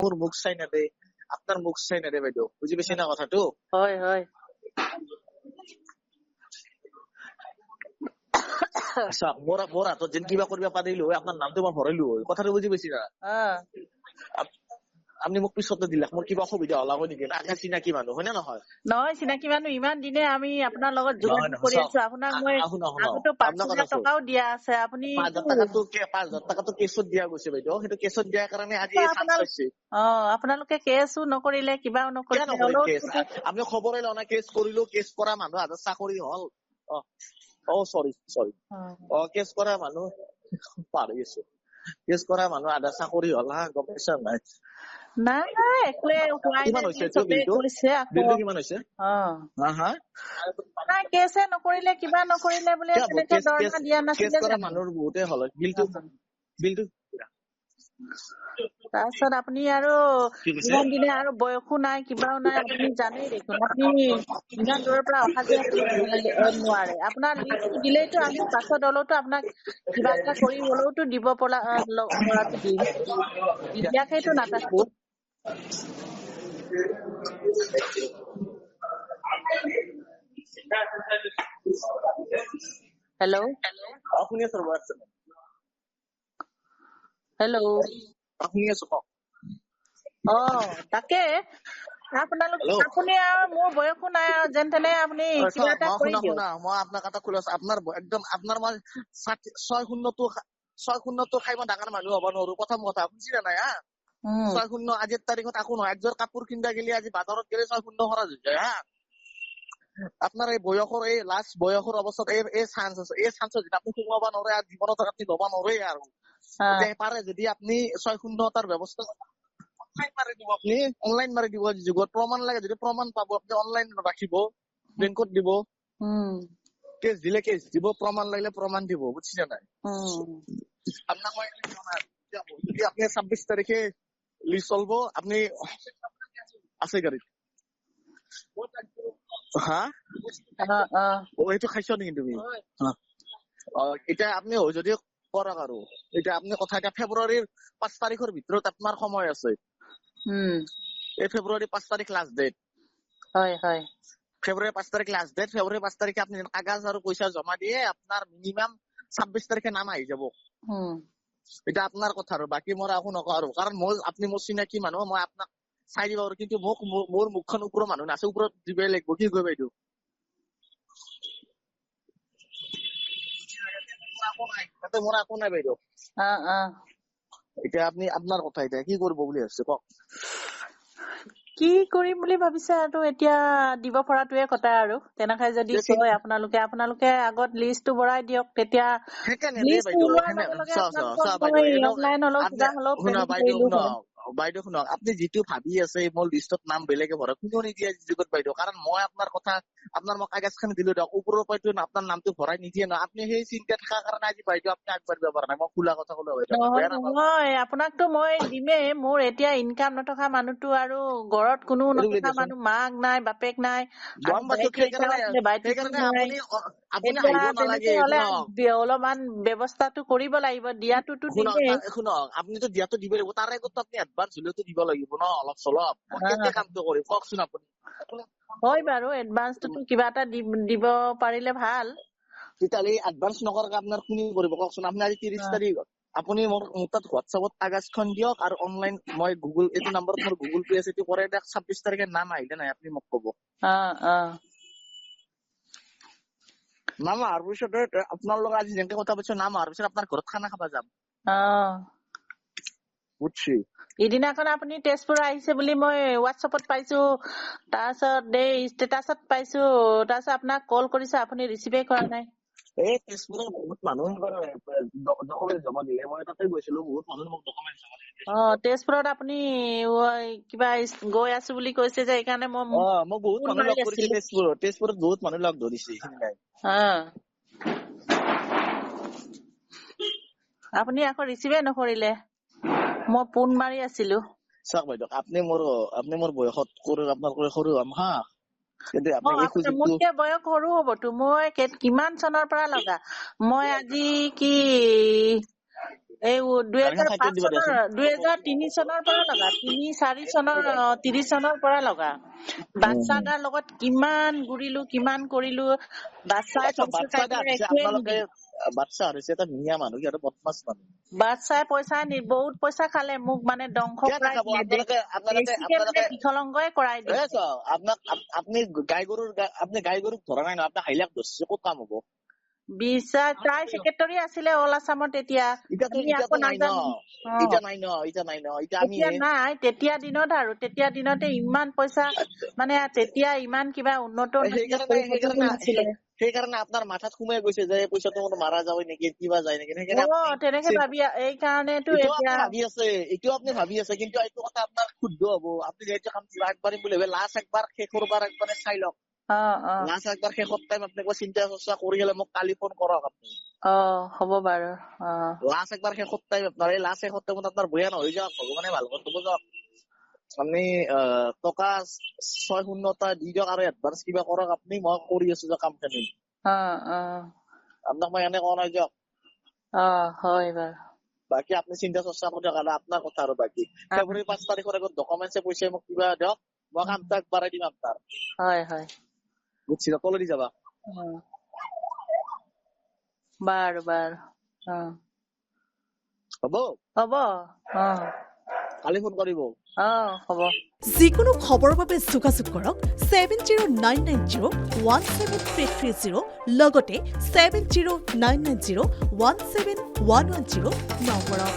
মোৰ মুখ চাই নেদে আপোনাৰ মুখ চাই নেদে বাইদেউ বুজি পাইছে না কথাটো হয় হয় আচ্ছা মোৰ হাতত যেন কিবা কৰিব পাৰিলো হয় আপোনাৰ নামটো মই ভৰাইলো হয় কথাটো বুজি পাইছি না আপনি মোক পিছতে দিলাক মোৰ কিবা অসুবিধা হলা হয় নেকি আগে চিনাকি মানুহ হয় নে নহয় নহয় চিনাকি মানুহ ইমান দিনে আমি আপোনাৰ লগত যোগাযোগ কৰি আছো আপোনাক মই আগতো আপোনাৰ 5,000 কথাটো টকাও দিয়া আছে আপুনি 5,000 টকাটো কেছত দিয়া গৈছে বাইদেউ সেইটো কেছত দিয়াৰ কাৰণে আজি এই চান্স পাইছে আপোনালোকে কেছো নকৰিলে কিবাও কিয় নকৰিলে নকৰিম হ'লেও কেছ আপুনি খবৰে লোৱা নাই কেছ কৰিলো কেছ কৰা মানুহ হাতত চাকৰি হল চৰি কেছ কৰা মানুহ পাহৰি গৈছো কেছ কৰা মানুহ আধা চাকৰি হল হা গম পাইছা নাই নাই একোৱে হোৱাই কিমান নাই হৈছে বুলি এইটো চবেই কৈছে আকৌ বিলটো কিমান হৈছে হা হা নাই কেছে নকৰিলে কিবা নকৰিলে বোলে তেনেকে দৰমহা দিয়া কেছ নাছিলে কৰা জানো মানুহৰ বহুতে হল বিলটো তাৰপিছত আপুনি আৰু কি কৈছে ইমান দিনে আৰু বয়সো নাই কিবাও নাই আপুনি জানেই দেখোন আপুনি ইমান দূৰৰ পৰা অহা যোৱা কৰিব নোৱাৰে আপোনাৰ লিষ্টটো দিলেইতো আমি পাছত হলেওতো আপোনাক কিবা এটা কৰি হলেওতো দিব পৰাটো দিম নিদিয়াকেতো নাথাকো হেল্ল' শুনি আছো ৰ'ব হেল্ল' শুনি আছো কওক তাকে আপুনি আৰু মোৰ বয়সো নাই আৰু যেন তেনে আপুনি কিবা এটা কৰি দিয়ক মই আপোনাক এটা খোলা আপোনাৰ একদম আপোনাৰ মই 6-0টো খাই মই ডাঙৰ মানুহ হব নোৱাৰো প্ৰথম কথা বুজি নাই হা 6-0 আজিৰ তাৰিখত একো নহয় একযোৰ কাপোৰ কিনা গেলি আজি বাজাৰত গেলে 6-0 খৰচ হৈ যায় হা আপনাৰ এই বয়সৰ এই লাস্ট বয়সৰ অৱস্থাত এই চান্স আছে এই চান্সত যদি আপনি সোমাব নোৱাৰে আৰু জীৱনত আপনি ল'ব নোৱাৰে আৰু এতিয়া পাৰে যদি আপনি 6-0 তাৰ ব্যৱস্থা অনলাইন মাৰি দিব আপনি অনলাইন মাৰি দিব যুগত প্ৰমাণ লাগে যদি প্ৰমাণ পাব আপনি অনলাইন ৰাখিব বেংকত দিব কেছ দিলে কেছ দিব প্ৰমাণ লাগিলে প্ৰমাণ দিব বুঝছে নাই আপনার যদি আপনি 26 তারিখে লিস্ট চলব আপনি আছে গাড়ীত হা এইটো খাইছ নেকি তুমি এতিয়া আপনি যদি কৰক আৰু এতিয়া আপনি কথা এটা ফেব্ৰুৱাৰীৰ 5 তাৰিখৰ ভিতৰত আপোনাৰ সময় আছে এই ফেব্ৰুৱাৰী 5 তাৰিখ লাষ্ট ডেট হয় হয় ফেব্ৰুৱাৰী 5 তাৰিখ লাষ্ট ডেট ফেব্ৰুৱাৰী 5 তাৰিখে আপনি কাগজ আৰু পইচা জমা দিয়ে আপনাৰ মিনিমাম 26 তাৰিখে নাম আহি যাব এটা আপনাৰ কথা আৰু বাকি মই একো নকওঁ আৰু কাৰণ মই আপনি মোৰ চিনাকি মানুহ মই আপোনাক চাই দিব আৰু কিন্তু মোক মোৰ মুখখন ওপৰৰ মানুহ নাছে ওপৰত দিবই লাগিব কি কয় বাইদেউ মোৰ একো নাই বাইদেউ এতিয়া আপনি আপনাৰ কথা এতিয়া কি কৰিব বুলি ভাবিছে কওক কি কৰিম বুলি ভাবিছে আৰু এতিয়া দিব পৰাটোৱে কথা আৰু তেনেকৈ যদি কয় আপোনালোকে আগত লিষ্টটো বঢ়াই দিয়ক তেতিয়া লিষ্টটো ওলোৱাৰ লগে লগে আপোনালোকক মই অনলাইন হলেও কিবা হলেও পেমেন্ট কৰিলো হয় বাইদেউ শুনক আপনি যিটো ভাবি আছে মোৰ লিষ্টত নাম বেলেগে ভৰা কোনো নিদিয়ে যুগত বাইদেউ কাৰণ মই আপোনাৰ কথা আপনাৰ মই কাগজখন দিলো দিয়ক ওপৰৰ পৰাটো আপোনাৰ নামটো ভৰাই নিদিয়ে ন আপনি সেই চিন্তা থকাৰ কাৰণে আজি বাইদেউ আপনি আগবাঢ়িব পৰা নাই মই খোলা কথা কলো নহয় আপোনাকতো মই দিমেই মোৰ এতিয়া ইনকাম নথকা মানুহটো আৰু ঘৰত কোনো নথকা মানুহ মাক নাই বাপেক নাই অলপমান ব্যৱস্থাটো কৰিব লাগিব দিয়াটোতো দিমেই শুনক আপনিতো দিয়াটো দিব লাগিব তাৰে আগত আপনি এডভান্স হলেওতো দিব লাগিব ন অলপ চলপ কেতিয়া কামটো কৰিম কওকচোন আপুনি হয় বাৰু এডভান্সটো কিবা এটা দিব পাৰিলে ভাল তেতিয়াহ'লে এডভান্স নকৰাকে আপোনাৰ কোনে কৰিব কওকচোন আপুনি আজি 30 তাৰিখ আপুনি মোৰ তাত হোৱাটছএপত কাগজখন দিয়ক আৰু অনলাইন মই গুগল এইটো নম্বৰত মোৰ গুগল পে আছে এইটো কৰে দিয়ক 26 তাৰিখে নাম আহিলে নাই আপুনি মোক ক'ব নাম অহাৰ পিছতে আপোনাৰ লগত আজি যেনেকে কথা পাতিছো নাম অহাৰ পিছত আপোনাৰ ঘৰত খানা খাব যাম বুঝছি ইদিনাখন আপুনি তেজপুৰ আহিছে বুলি মই হোৱাটছএপত পাইছো তাৰপিছত ষ্টেটাছত পাইছো তাৰপিছত আপোনাক কল কৰিছে আপুনি ৰিচিভে কৰা নাই এই তেজপুৰৰ বহুত মানুহ ডকুমেন্ট জমা দিলে মই তাতে গৈছিলো বহুত মানুহ মোক ডকুমেন্ট জমা দিলে তেজপুৰত আপুনি কিবা গৈ আছো বুলি কৈছে যে সেইকাৰণে মই বহুত মানুহ লগ কৰিছে তেজপুৰত বহুত মানুহ লগ ধৰিছে আপুনি আকৌ ৰিচিভে নকৰিলে মই ফোন মাৰি আছিলো চাওক বাইদেউ আপুনি মোৰ বয়সত আপোনাৰ সৰু হম হা মোতকে বয়স সৰু হবতো মই কিমান চনৰ পৰা লগা মই আজি কি এই গাড়ীখন চাইড দিব দিয়াচোন 2003 চনৰ পৰা লগা 3-4 চনৰ 30 চনৰ পৰা লগা বাচ্চা এটাৰ লগত কিমান ঘূৰিলো কিমান কৰিলো বাচ্চাই পইচা চাই একোৱে আপোনালোকে নিদিয়ে বাচ্চা হৈছে এটা ধুনীয়া মানুহ সিহঁতে বদমাছ মানুহ বাচ্চাই পইচা বহুত পইচা খালে মোক মানে ধ্বংস কৰাই দিলে বেছিকে মানে বিকলংগই কৰাই দিলে আপুনি গাই গৰুক ধৰা নাই ন আপুনি হাইলাক ধৰছে ক'ত কাম হ'ব বিচাৰ তাই সেক্ৰেটাৰী আছিলে অল আছামত তেতিয়া নাই তেতিয়া দিনত আৰু তেতিয়া দিনতে ইমান পইচা মানে তেতিয়া ইমান কিবা উন্নত সেইকাৰণে আপোনাৰ মাথাত সোমাই গৈছে যে পইচাটো মাৰা যায় নেকি কিবা যায় নেকি তেনেকে ভাবি এই কাৰণেতো এইটো আপুনি ভাবি আছে কিন্তু এইটো কথা আপোনাৰ শুদ্ধ হব আপুনি যিহেতু কাম আগবাঢ়িম বুলি ভাবে লাষ্ট একবাৰ শেষৰ বাৰ একবাৰ চাই লওক লাষ্ট একবাৰ শেষত টাইম আপুনি চিন্তা চৰ্চা কৰি হলে মোক কালি ফোন কৰক আপুনি হ'ব বাৰু লাষ্ট একবাৰ শেষত টাইম আপোনাৰ এই লাষ্ট শেষত টাইমত আপোনাৰ বয়া নহয় যাওক ভগৱানে ভাল কৰিব যাওক আপুনি টকা 6-0টা দি দিয়ক আৰু এডভান্স কিবা কৰক আপুনি মই কৰি আছো যে কামখিনি আপোনাক মই এনে কোৱা নাই দিয়ক হয় বাৰু বাকী আপুনি চিন্তা চৰ্চা কৰি দিয়ক আৰু আপোনাৰ কথা আৰু বাকী ফেব্ৰুৱাৰী 5 তাৰিখৰ আগত ডকুমেণ্টছে পইচা মোক কিবা দিয়ক মই কামটো আগবঢ়াই দিম আপোনাৰ হয় বুজিছে তলে দি যাবা বাৰু হ'ব কালি ফোন কৰিব হ'ব যিকোনো খবৰৰ বাবে যোগাযোগ কৰক 7099017330 লগতে 7099017110 নম্বৰত